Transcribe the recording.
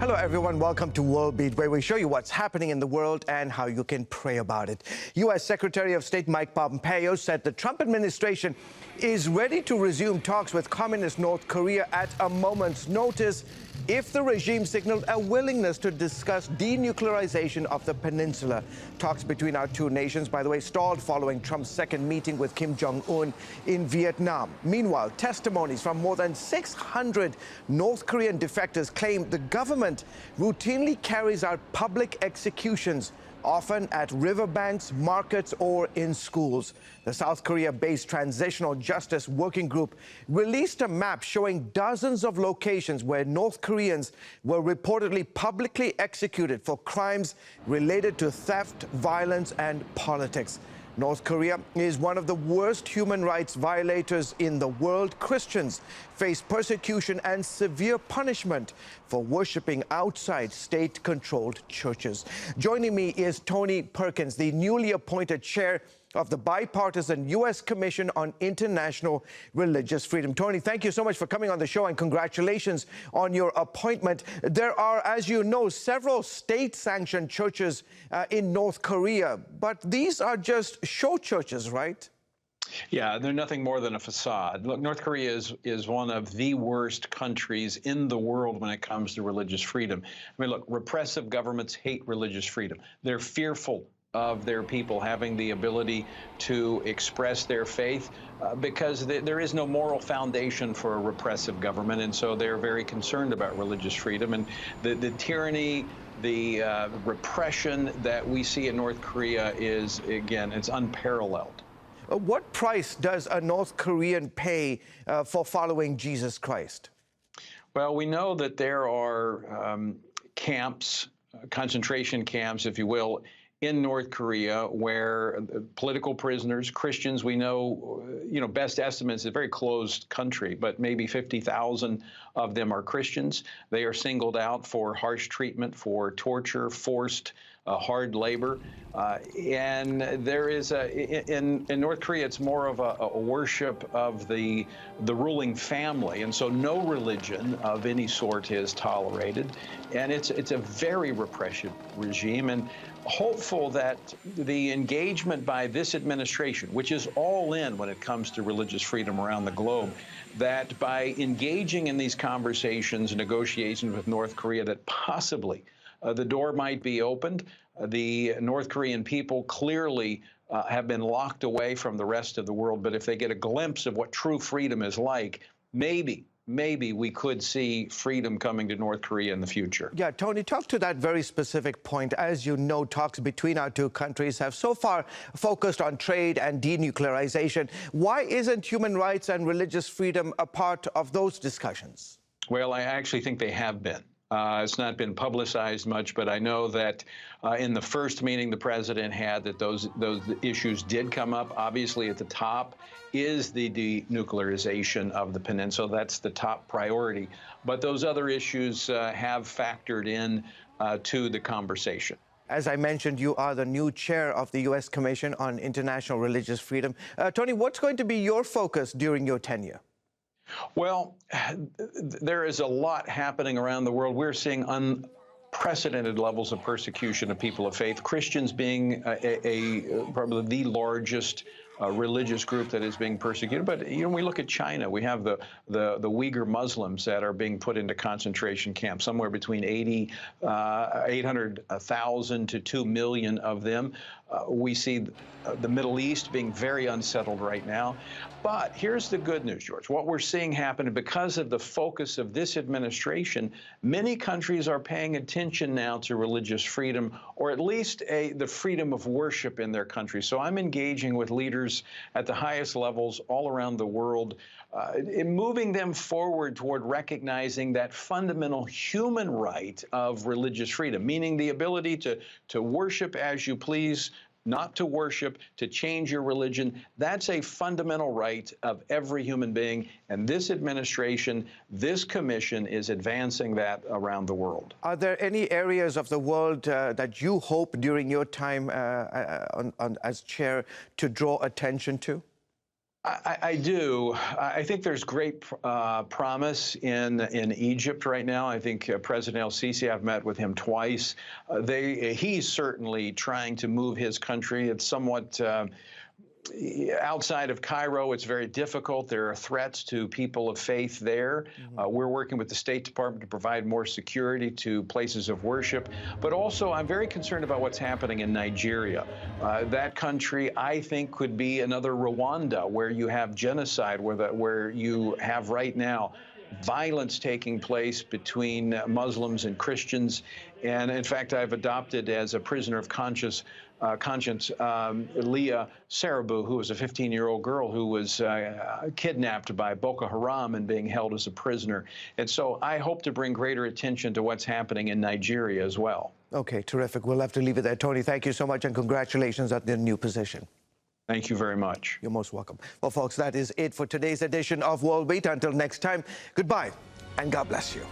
Hello, everyone. Welcome to World Beat, where we show you what's happening in the world and how you can pray about it. U.S. Secretary of State Mike Pompeo said the Trump administration is ready to resume talks with communist North Korea at a moment's notice if the regime signaled a willingness to discuss denuclearization of the peninsula. Talks between our two nations, by the way, stalled following Trump's second meeting with Kim Jong-un in Vietnam. Meanwhile, testimonies from more than 600 North Korean defectors claim the government routinely carries out public executions, often at riverbanks, markets, or in schools. The South Korea-based Transitional Justice Working Group released a map showing dozens of locations where North Koreans were reportedly publicly executed for crimes related to theft, violence, and politics. North Korea is one of the worst human rights violators in the world. Christians face persecution and severe punishment for worshiping outside state-controlled churches. Joining me is Tony Perkins, the newly appointed chair of the bipartisan U.S. Commission on International Religious Freedom. Tony, thank you so much for coming on the show, and congratulations on your appointment. There are, as you know, several state-sanctioned churches in North Korea, but these are just show churches, right? Yeah, they're nothing more than a facade. Look, North Korea is one of the worst countries in the world when it comes to religious freedom. I mean, look, repressive governments hate religious freedom. They're fearful of their people having the ability to express their faith because there is no moral foundation for a repressive government, and so they're very concerned about religious freedom. And the tyranny, the repression that we see in North Korea is, again, it's unparalleled. What price does a North Korean pay for following Jesus Christ? Well, we know that there are camps, concentration camps, if you will, in North Korea where political prisoners, Christians, we know, best estimates, a very closed country, but maybe 50,000 of them are Christians. They are singled out for harsh treatment, for torture, forced hard labor. And there is in North Korea, it's more of a worship of the ruling family. And so no religion of any sort is tolerated. And it's a very repressive regime. And hopeful that the engagement by this administration, which is all in when it comes to religious freedom around the globe, that by engaging in these conversations and negotiations with North Korea, that possibly the door might be opened. The North Korean people clearly have been locked away from the rest of the world, but if they get a glimpse of what true freedom is like, maybe we could see freedom coming to North Korea in the future. Yeah, Tony, talk to that very specific point. As you know, talks between our two countries have so far focused on trade and denuclearization. Why isn't human rights and religious freedom a part of those discussions? Well, I actually think they have been. It's not been publicized much, but I know that in the first meeting the president had, that those issues did come up. Obviously, at the top is the denuclearization of the peninsula. That's the top priority. But those other issues have factored in to the conversation. As I mentioned, you are the new chair of the U.S. Commission on International Religious Freedom. Tony, what's going to be your focus during your tenure? Well, there is a lot happening around the world. We're seeing unprecedented levels of persecution of people of faith, Christians being probably the largest religious group that is being persecuted. But we look at China. We have the Uyghur Muslims that are being put into concentration camps, somewhere between 800,000 to 2 million of them. We see the Middle East being very unsettled right now. But here's the good news, George. What we're seeing happen, because of the focus of this administration, many countries are paying attention now to religious freedom, or at least the freedom of worship in their country. So I'm engaging with leaders at the highest levels all around the world, in moving them forward toward recognizing that fundamental human right of religious freedom, meaning the ability to worship as you please, not to worship, to change your religion. That's a fundamental right of every human being. And this administration, this commission is advancing that around the world. Are there any areas of the world that you hope during your time as chair to draw attention to? I do. I think there's great promise in Egypt right now. I think President El-Sisi, I've met with him twice. He's certainly trying to move his country. It's somewhat outside of Cairo, it's very difficult. There are threats to people of faith there. We're working with the State Department to provide more security to places of worship. But also, I'm very concerned about what's happening in Nigeria. That country, I think, could be another Rwanda, where you have genocide, where you have right now violence taking place between Muslims and Christians. And in fact, I've adopted as a prisoner of conscience Leah Sarabu, who was a 15-year-old girl who was kidnapped by Boko Haram and being held as a prisoner. And so I hope to bring greater attention to what's happening in Nigeria as well. Okay, terrific. We'll have to leave it there. Tony, thank you so much, and congratulations on the new position. Thank you very much. You're most welcome. Well, folks, that is it for today's edition of World Beat. Until next time, goodbye, and God bless you.